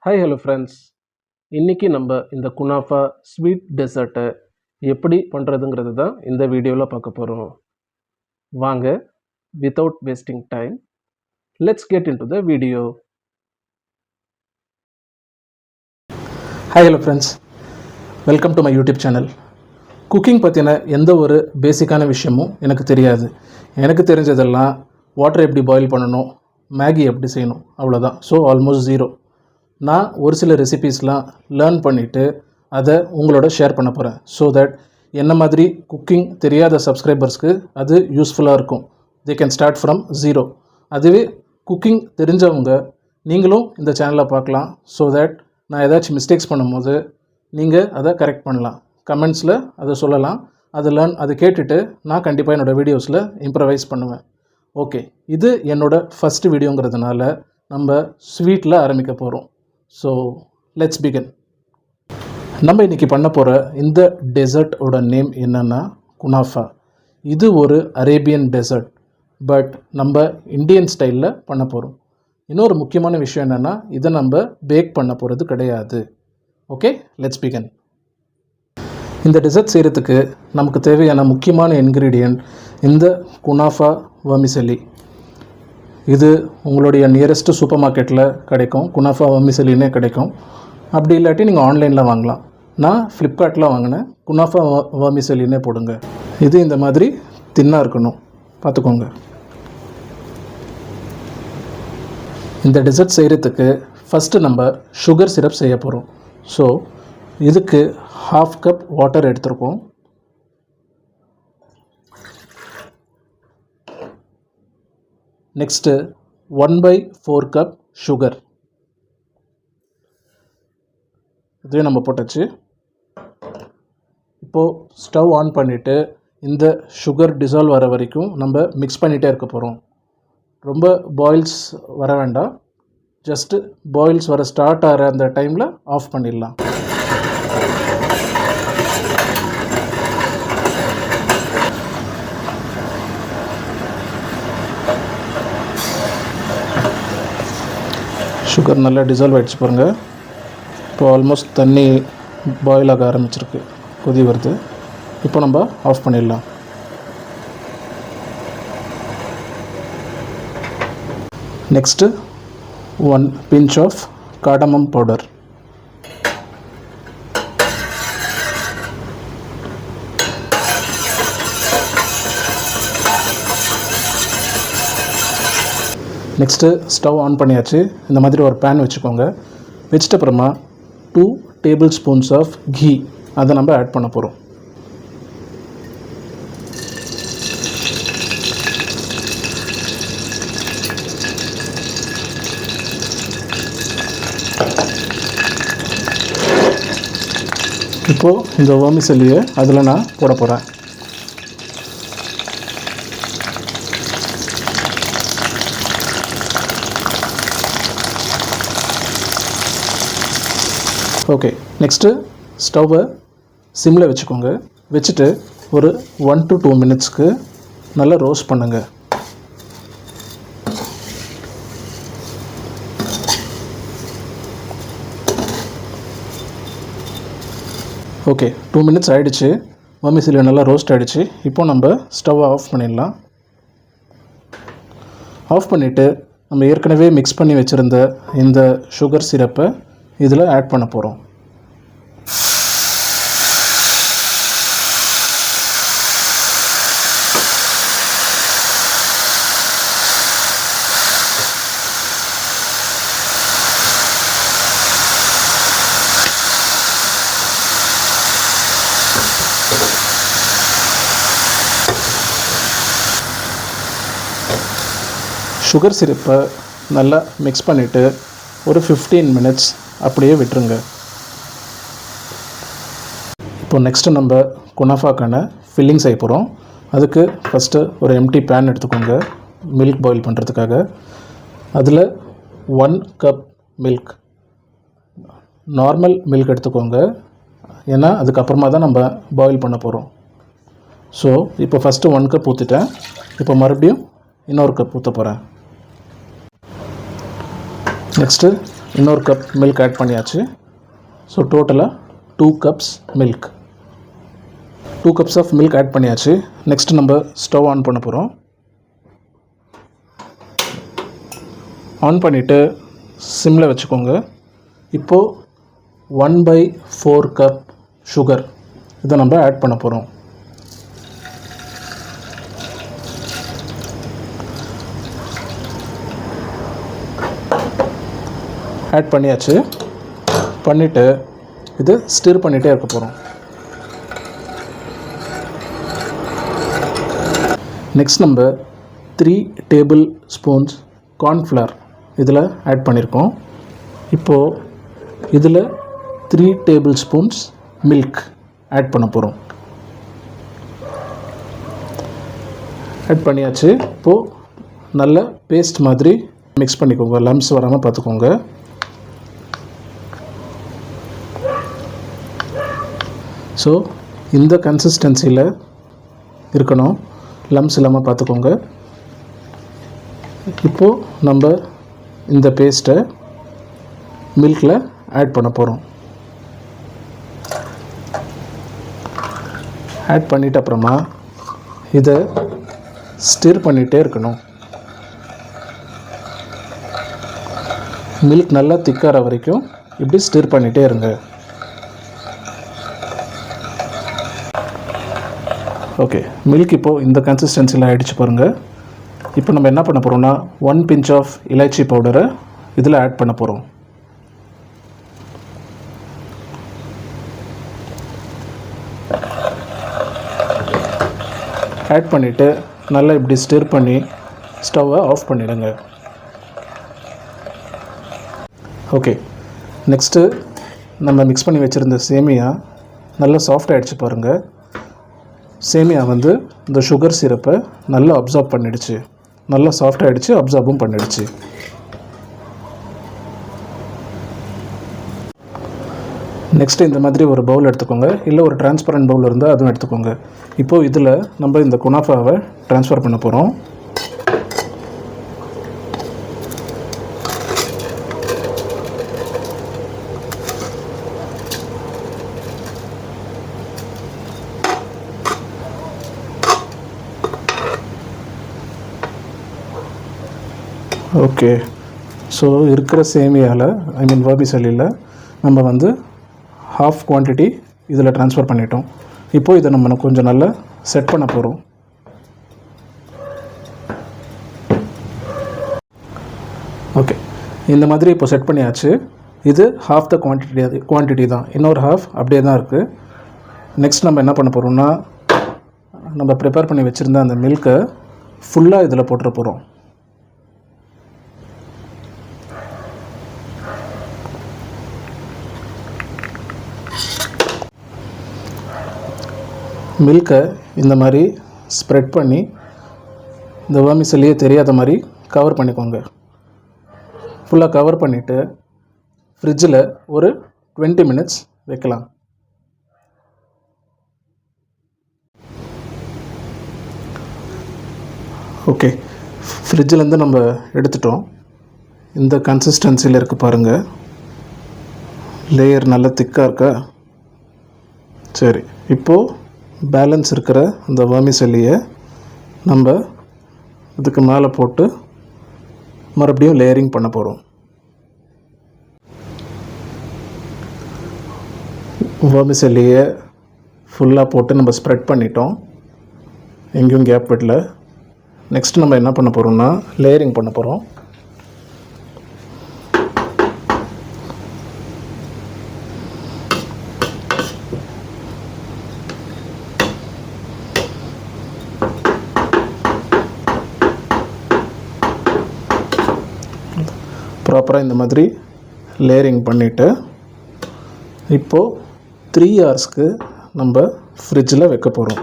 Hi hello friends, இன்றைக்கி நம்ம இந்த குனாஃபா ஸ்வீட் டெசர்ட்டை எப்படி பண்ணுறதுங்கிறது தான் இந்த வீடியோவில் பார்க்க போகிறோம். வாங்க, without wasting time, let's get into the video. Hi hello friends, welcome to my YouTube channel. Cooking பற்றின எந்த ஒரு பேசிக்கான விஷயமும் எனக்கு தெரியாது. எனக்கு தெரிஞ்சதெல்லாம் வாட்டர் எப்படி பாயில் பண்ணணும், மேகி எப்படி செய்யணும், அவ்வளோதான். So almost zero. நான் ஒரு சில ரெசிபீஸ்லாம் லேர்ன் பண்ணிவிட்டு அதை உங்களோட ஷேர் பண்ண போகிறேன். ஸோ தட் என்ன மாதிரி குக்கிங் தெரியாத சப்ஸ்கிரைபர்ஸ்க்கு அது யூஸ்ஃபுல்லாக இருக்கும். They can start from zero. அதுவே குக்கிங் தெரிஞ்சவங்க நீங்களும் இந்த சேனலை பார்க்கலாம். ஸோ தட் நான் ஏதாச்சும் மிஸ்டேக்ஸ் பண்ணும்போது நீங்கள் அதை கரெக்ட் பண்ணலாம். கமெண்ட்ஸில் அதை சொல்லலாம். அதை கேட்டுட்டு நான் கண்டிப்பாக என்னோடய வீடியோஸில் இம்ப்ரவைஸ் பண்ணுவேன். ஓகே, இது என்னோடய ஃபஸ்ட்டு வீடியோங்கிறதுனால நம்ம ஸ்வீட்டில் ஆரம்பிக்க போகிறோம். So let's begin. நம்ம இன்றைக்கி பண்ண போகிற இந்த டெசர்ட்டோட நேம் என்னென்னா குனாஃபா. இது ஒரு அரேபியன் டெசர்ட், பட் நம்ம இந்தியன் ஸ்டைலில் பண்ண போகிறோம். இன்னொரு முக்கியமான விஷயம் என்னென்னா, இதை நம்ம பேக் பண்ண போகிறது கிடையாது. Okay, let's begin. இந்த டெசர்ட் செய்கிறதுக்கு நமக்கு தேவையான முக்கியமான இன்க்ரீடியன்ட் இந்த குனாஃபா வெர்மிசெல்லி. இது உங்களுடைய நியரஸ்ட்டு சூப்பர் மார்க்கெட்டில் கிடைக்கும். குனாஃபா வெர்மிசெல்லினே கிடைக்கும். அப்படி இல்லாட்டி நீங்கள் ஆன்லைனில் வாங்கலாம். நான் ஃப்ளிப்கார்ட்டில் வாங்கினேன். குனாஃபா வெர்மிசெல்லினே போடுங்க. இது இந்த மாதிரி தின்னாக இருக்கணும், பார்த்துக்கோங்க. இந்த டெசர்ட் செய்கிறதுக்கு ஃபஸ்ட்டு நம்ம சுகர் சிரப் செய்ய போகிறோம். ஸோ இதுக்கு 1/2 கப் வாட்டர் எடுத்துருக்கோம். Next 1/4 cup sugar. இதுவே நம்ம போட்டாச்சு. இப்போது ஸ்டவ் ஆன் பண்ணிவிட்டு இந்த சுகர் டிசால்வ் வர வரைக்கும் நம்ம மிக்ஸ் பண்ணிகிட்டே இருக்க போகிறோம். ரொம்ப பாயில்ஸ் வர வேண்டாம். ஜஸ்ட்டு பாயில்ஸ் வர ஸ்டார்ட் ஆகிற அந்த டைமில் ஆஃப் பண்ணிடலாம். சுகர் நல்லா டிசால்வ் ஆகிடுச்சு பாருங்கள். இப்போ ஆல்மோஸ்ட் தண்ணி பாயில் ஆக ஆரம்பிச்சிருக்கு, கொதி வருது. இப்போ நம்ம ஆஃப் பண்ணிடலாம். Next 1 pinch of cardamom powder. Next stove on பண்ணியாச்சு. இந்த மாதிரி ஒரு பேன் வச்சுக்கோங்க. வச்சுட்டு அப்புறமா 2 டேபிள் ஸ்பூன்ஸ் ஆஃப் கீ அதை நம்ம ஆட் பண்ண போகிறோம். இப்போது இந்த வெர்மிசெல்லியை அதில் நான் போட போகிறேன். ஓகே, நெக்ஸ்ட்டு ஸ்டவ்வை சிம்மில் வச்சுக்கோங்க. வச்சுட்டு ஒரு 1 to 2 மினிட்ஸ்க்கு நல்லா ரோஸ்ட் பண்ணுங்கள். ஓகே, 2 மினிட்ஸ் ஆகிடுச்சு. வெர்மிசெல்லி நல்லா ரோஸ்ட் ஆகிடுச்சு. இப்போ நம்ம ஸ்டவ்வை ஆஃப் பண்ணிடலாம். ஆஃப் பண்ணிவிட்டு நம்ம ஏற்கனவே மிக்ஸ் பண்ணி வச்சுருந்த இந்த சுகர் சிரப்பை இதில் ஆட் பண்ண போகிறோம். சுகர் சிரப்பை நல்லா மிக்ஸ் பண்ணிவிட்டு ஒரு 15 மினிட்ஸ் அப்படியே விட்டுருங்க. இப்போ நெக்ஸ்ட்டு நம்ம குனாஃபாக்கான ஃபில்லிங் செய்ய போகிறோம். அதுக்கு ஃபஸ்ட்டு ஒரு எம்டி பேன் எடுத்துக்கோங்க மில்க் பாயில் பண்ணுறதுக்காக. அதில் 1 கப் மில்க், நார்மல் மில்க் எடுத்துக்கோங்க. ஏன்னா அதுக்கப்புறமா தான் நம்ம பாயில் பண்ண போகிறோம். ஸோ இப்போ ஃபஸ்ட்டு 1 கப் ஊற்றிட்டேன். இப்போ மறுபடியும் இன்னொரு கப் ஊற்ற போகிறேன். நெக்ஸ்ட்டு இன்னொரு கப் மில்க் ஆட் பண்ணியாச்சு. ஸோ டோட்டலாக 2 cups milk. 2 cups of milk add பண்ணியாச்சு. நெக்ஸ்ட் நம்ம ஸ்டவ் ஆன் பண்ண போகிறோம். ஆன் பண்ணிவிட்டு சிம்மில் வச்சுக்கோங்க. இப்போது 1/4 கப் சுகர் இதை நம்ம ஆட் பண்ண போகிறோம். ஆட் பண்ணியாச்சு. பண்ணிவிட்டு இது ஸ்டிர் பண்ணிகிட்டே இருக்க போகிறோம். நெக்ஸ்ட் நம்ம 3 டேபிள் ஸ்பூன்ஸ் கார்ன்ஃப்ளவர் இதில் ஆட் பண்ணியிருக்கோம். இப்போது இதில் 3 டேபிள் ஸ்பூன்ஸ் மில்க் ஆட் பண்ண போகிறோம். ஆட் பண்ணியாச்சு. இப்போது நல்ல பேஸ்ட் மாதிரி மிக்ஸ் பண்ணிக்கோங்க. லம்ஸ் வராமல் பார்த்துக்கோங்க. ஸோ இந்த கன்சிஸ்டன்சியில் இருக்கணும். லம்ஸ் இல்லாமல் பார்த்துக்கோங்க. இப்போது நம்ம இந்த பேஸ்ட்டை மில்கில் ஆட் பண்ண போகிறோம். ஆட் பண்ணிட்ட அப்புறமா இதை ஸ்டிர் பண்ணிகிட்டே இருக்கணும். மில்க் நல்லா திக்கார வரைக்கும் இப்படி ஸ்டிர் பண்ணிகிட்டே இருங்க. ஓகே, மில்க் இப்போது இந்த கன்சிஸ்டன்சியில் ஆகிடுச்சு பாருங்கள். இப்போ நம்ம என்ன பண்ண போகிறோம்னா 1 பிஞ்ச் ஆஃப் இலைச்சி பவுடரை இதில் ஆட் பண்ண போகிறோம். ஆட் பண்ணிவிட்டு நல்லா இப்படி ஸ்டிர் பண்ணி ஸ்டவ்வை ஆஃப் பண்ணிடுங்க. ஓகே, நெக்ஸ்ட்டு நம்ம மிக்ஸ் பண்ணி வச்சுருந்த சேமியா நல்லா சாஃப்ட் ஆகிடுச்சு பாருங்கள். சேமியா வந்து இந்த சுகர் சிரப்பை நல்லா அப்சார்ப் பண்ணிடுச்சு. நல்லா சாஃப்ட் ஆகிடுச்சு, அப்சார்பும் பண்ணிடுச்சு. நெக்ஸ்ட்டு இந்த மாதிரி ஒரு பவுல் எடுத்துக்கோங்க. இல்லை ஒரு டிரான்ஸ்பரண்ட் பவுல் இருந்தால் அதுவும் எடுத்துக்கோங்க. இப்போது இதில் நம்ம இந்த குனாஃபாவை ட்ரான்ஸ்ஃபர் பண்ண போகிறோம். ஓகே, ஸோ இருக்கிற சேமியாவில் வர்மிசெல்லியில் நம்ம வந்து ஹாஃப் குவான்டிட்டி இதில் ட்ரான்ஸ்ஃபர் பண்ணிட்டோம். இப்போது இதை நம்ம கொஞ்சம் நல்லா செட் பண்ண போகிறோம். ஓகே, இந்த மாதிரி இப்போ செட் பண்ணியாச்சு. இது ஹாஃப் த குவான்டிட்டி தான். இன்னொரு ஹாஃப் அப்படியே தான் இருக்குது. நெக்ஸ்ட் நம்ம என்ன பண்ண போகிறோம்னா நம்ம ப்ரிப்பேர் பண்ணி வச்சுருந்த அந்த மில்கை ஃபுல்லாக இதில் போட்டுற போகிறோம். மில்கை இந்த மாதிரி ஸ்ப்ரெட் பண்ணி இந்த வர்மிசெல்லியே தெரியாத மாதிரி கவர் பண்ணிக்கோங்க. ஃபுல்லாக கவர் பண்ணிவிட்டு ஃப்ரிட்ஜில் ஒரு 20 மினிட்ஸ் வைக்கலாம். ஓகே, ஃப்ரிட்ஜிலேருந்து நம்ம எடுத்துட்டோம். இந்த கன்சிஸ்டன்சியில் இருக்குது பாருங்கள். லேயர் நல்லா திக்காக இருக்கா? சரி, இப்போது பேலன்ஸ் இருக்கிற இந்த வர்மிசெல்லியை நம்ம இதுக்கு மேலே போட்டு மறுபடியும் லேயரிங் பண்ண போகிறோம். வர்மிசெல்லியை ஃபுல்லாக போட்டு நம்ம ஸ்ப்ரெட் பண்ணிட்டோம். எங்கேயும் கேப் விடல. நெக்ஸ்ட் நம்ம என்ன பண்ண போகிறோம்னா லேயரிங் பண்ண போகிறோம். ப்ராப்பராக இந்த மாதிரி லேயரிங் பண்ணிவிட்டு இப்போது 3 ஹவர்ஸ்க்கு நம்ம ஃப்ரிட்ஜில் வைக்க போகிறோம்.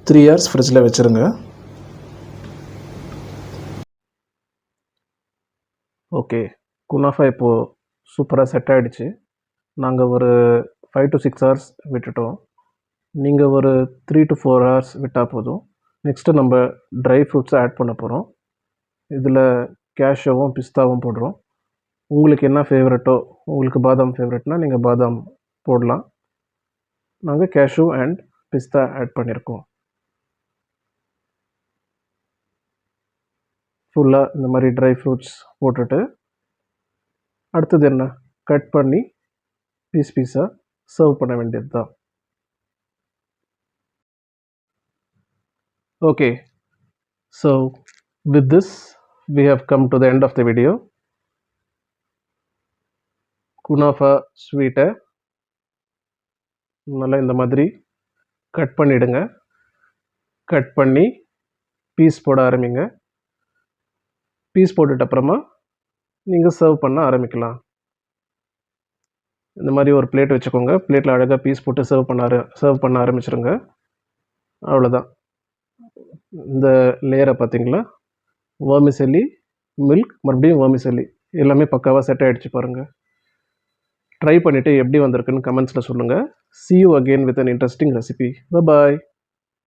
3 ஹவர்ஸ் ஃப்ரிட்ஜில் வச்சுருங்க. ஓகே, குனாஃபா இப்போது சூப்பராக செட் ஆகிடுச்சு. நாங்கள் ஒரு 5 to 6 ஹவர்ஸ் விட்டுட்டோம். நீங்கள் ஒரு 3 to 4 ஹவர்ஸ் விட்டால் போதும். நெக்ஸ்ட்டு நம்ம ட்ரை ஃப்ரூட்ஸை ஆட் பண்ண போகிறோம். இதில் கேஷ்யூவும் பிஸ்தாவும் போடுறோம். உங்களுக்கு என்ன ஃபேவரட்டோ, உங்களுக்கு பாதாம் ஃபேவரட்னா நீங்கள் பாதாம் போடலாம். நாங்கள் கேஷ்யூ அண்ட் பிஸ்தா ஆட் பண்ணியிருக்கோம். ஃபுல்லாக இந்த மாதிரி ட்ரை ஃப்ரூட்ஸ் போட்டுட்டு அடுத்தது என்ன, கட் பண்ணி பீஸாக சர்வ் பண்ண வேண்டியது தான். Okay, so with this we have come to the end of the video. குனாஃபா ஸ்வீட்டை நல்லா இந்த மாதிரி கட் பண்ணிவிடுங்க. கட் பண்ணி பீஸ் போட ஆரம்பிங்க. பீஸ் போட்டுட்ட அப்புறமா நீங்கள் சர்வ் பண்ண ஆரம்பிக்கலாம். இந்த மாதிரி ஒரு பிளேட் வச்சுக்கோங்க. பிளேட்டில் அழகாக பீஸ் போட்டு சர்வ் பண்ண ஆரம்பிச்சிருங்க. அவ்வளோதான். இந்த லேயரை பார்த்தீங்களா, வெர்மிசெல்லி, மில்க், மறுபடியும் வெர்மிசெல்லி, எல்லாமே பக்காவாக செட் ஆகிடுச்சு பாருங்கள். ட்ரை பண்ணிவிட்டு எப்படி வந்திருக்குன்னு கமெண்ட்ஸில் சொல்லுங்கள். See you again with an interesting recipe. Bye bye.